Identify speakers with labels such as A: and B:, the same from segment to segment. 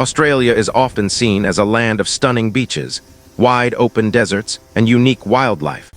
A: Australia is often seen as a land of stunning beaches, wide open deserts, and unique wildlife.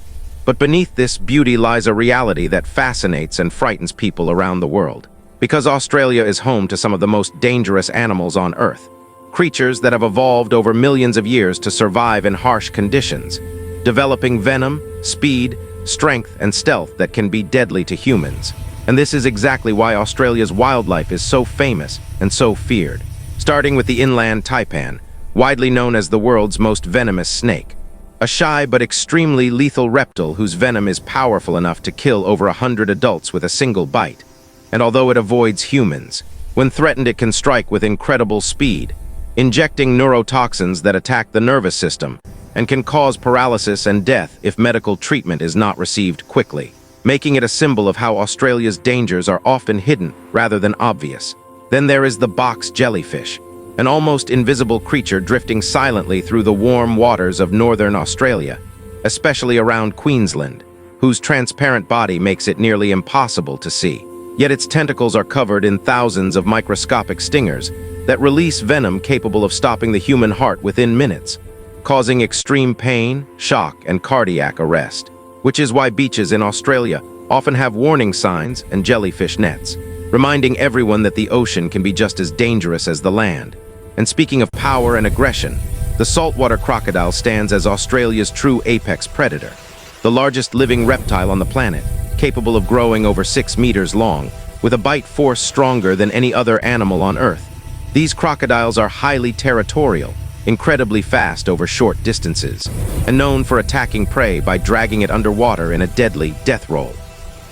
A: But beneath this beauty lies a reality that fascinates and frightens people around the world. Because Australia is home to some of the most dangerous animals on Earth, creatures that have evolved over millions of years to survive in harsh conditions, developing venom, speed, strength, and stealth that can be deadly to humans. And this is exactly why Australia's wildlife is so famous and so feared. Starting with the inland taipan, widely known as the world's most venomous snake. A shy but extremely lethal reptile whose venom is powerful enough to kill over 100 adults with a single bite. And although it avoids humans, when threatened it can strike with incredible speed, injecting neurotoxins that attack the nervous system and can cause paralysis and death if medical treatment is not received quickly, making it a symbol of how Australia's dangers are often hidden rather than obvious. Then there is the box jellyfish, an almost invisible creature drifting silently through the warm waters of northern Australia, especially around Queensland, whose transparent body makes it nearly impossible to see. Yet its tentacles are covered in thousands of microscopic stingers that release venom capable of stopping the human heart within minutes, causing extreme pain, shock, and cardiac arrest. Which is why beaches in Australia often have warning signs and jellyfish nets, reminding everyone that the ocean can be just as dangerous as the land. And speaking of power and aggression, the saltwater crocodile stands as Australia's true apex predator, the largest living reptile on the planet, capable of growing over 6 meters long, with a bite force stronger than any other animal on Earth. These crocodiles are highly territorial, incredibly fast over short distances, and known for attacking prey by dragging it underwater in a deadly death roll.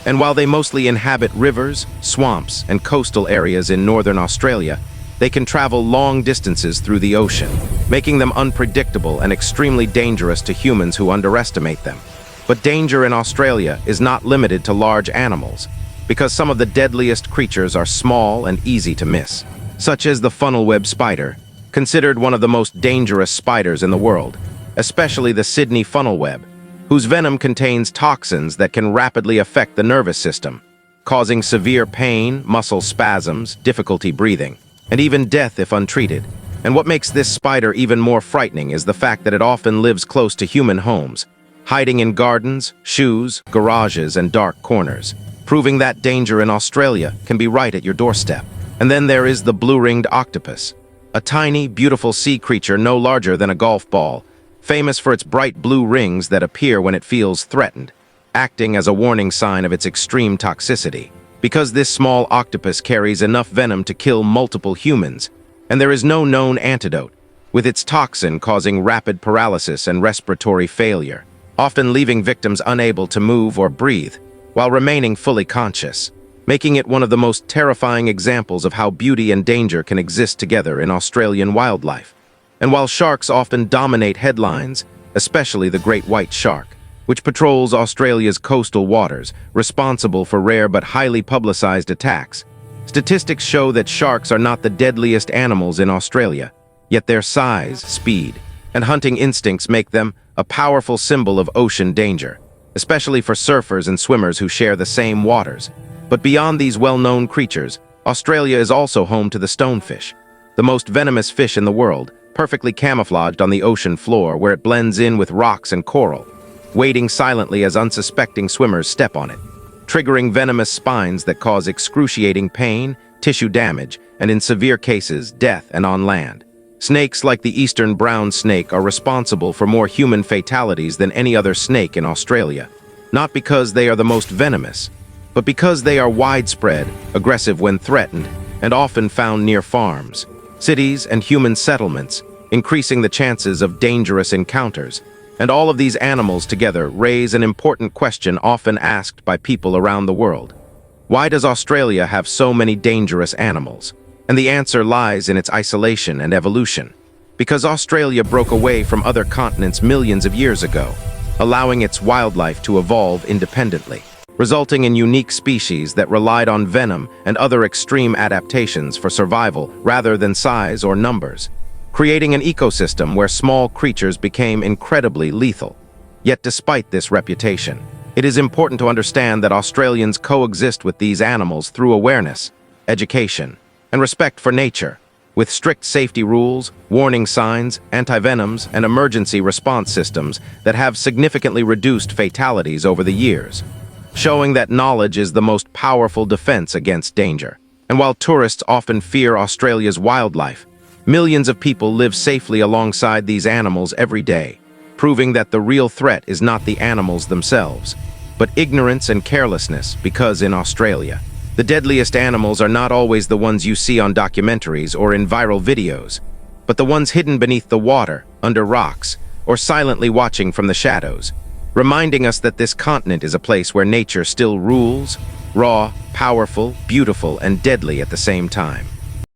A: And while they mostly inhabit rivers, swamps, and coastal areas in northern Australia, they can travel long distances through the ocean, making them unpredictable and extremely dangerous to humans who underestimate them. But danger in Australia is not limited to large animals, because some of the deadliest creatures are small and easy to miss, such as the funnel-web spider, considered one of the most dangerous spiders in the world, especially the Sydney funnel-web, whose venom contains toxins that can rapidly affect the nervous system, causing severe pain, muscle spasms, difficulty breathing, and even death if untreated. And what makes this spider even more frightening is the fact that it often lives close to human homes, hiding in gardens, shoes, garages, and dark corners, proving that danger in Australia can be right at your doorstep. And then there is the blue-ringed octopus, a tiny, beautiful sea creature no larger than a golf ball, famous for its bright blue rings that appear when it feels threatened, acting as a warning sign of its extreme toxicity. Because this small octopus carries enough venom to kill multiple humans, and there is no known antidote, with its toxin causing rapid paralysis and respiratory failure, often leaving victims unable to move or breathe, while remaining fully conscious, making it one of the most terrifying examples of how beauty and danger can exist together in Australian wildlife. And while sharks often dominate headlines, especially the great white shark, which patrols Australia's coastal waters, responsible for rare but highly publicized attacks, statistics show that sharks are not the deadliest animals in Australia, yet their size, speed, and hunting instincts make them a powerful symbol of ocean danger, especially for surfers and swimmers who share the same waters. But beyond these well-known creatures, Australia is also home to the stonefish, the most venomous fish in the world, perfectly camouflaged on the ocean floor where it blends in with rocks and coral, waiting silently as unsuspecting swimmers step on it, triggering venomous spines that cause excruciating pain, tissue damage, and in severe cases, death and on land. Snakes like the eastern brown snake are responsible for more human fatalities than any other snake in Australia, not because they are the most venomous, but because they are widespread, aggressive when threatened, and often found near farms, cities, and human settlements, increasing the chances of dangerous encounters. And all of these animals together raise an important question often asked by people around the world. Why does Australia have so many dangerous animals? And the answer lies in its isolation and evolution. Because Australia broke away from other continents millions of years ago, allowing its wildlife to evolve independently, resulting in unique species that relied on venom and other extreme adaptations for survival rather than size or numbers, creating an ecosystem where small creatures became incredibly lethal. Yet despite this reputation, it is important to understand that Australians coexist with these animals through awareness, education, and respect for nature, with strict safety rules, warning signs, antivenoms, and emergency response systems that have significantly reduced fatalities over the years, showing that knowledge is the most powerful defense against danger. And while tourists often fear Australia's wildlife, millions of people live safely alongside these animals every day, proving that the real threat is not the animals themselves, but ignorance and carelessness, because in Australia, the deadliest animals are not always the ones you see on documentaries or in viral videos, but the ones hidden beneath the water, under rocks, or silently watching from the shadows, reminding us that this continent is a place where nature still rules, raw, powerful, beautiful, and deadly at the same time.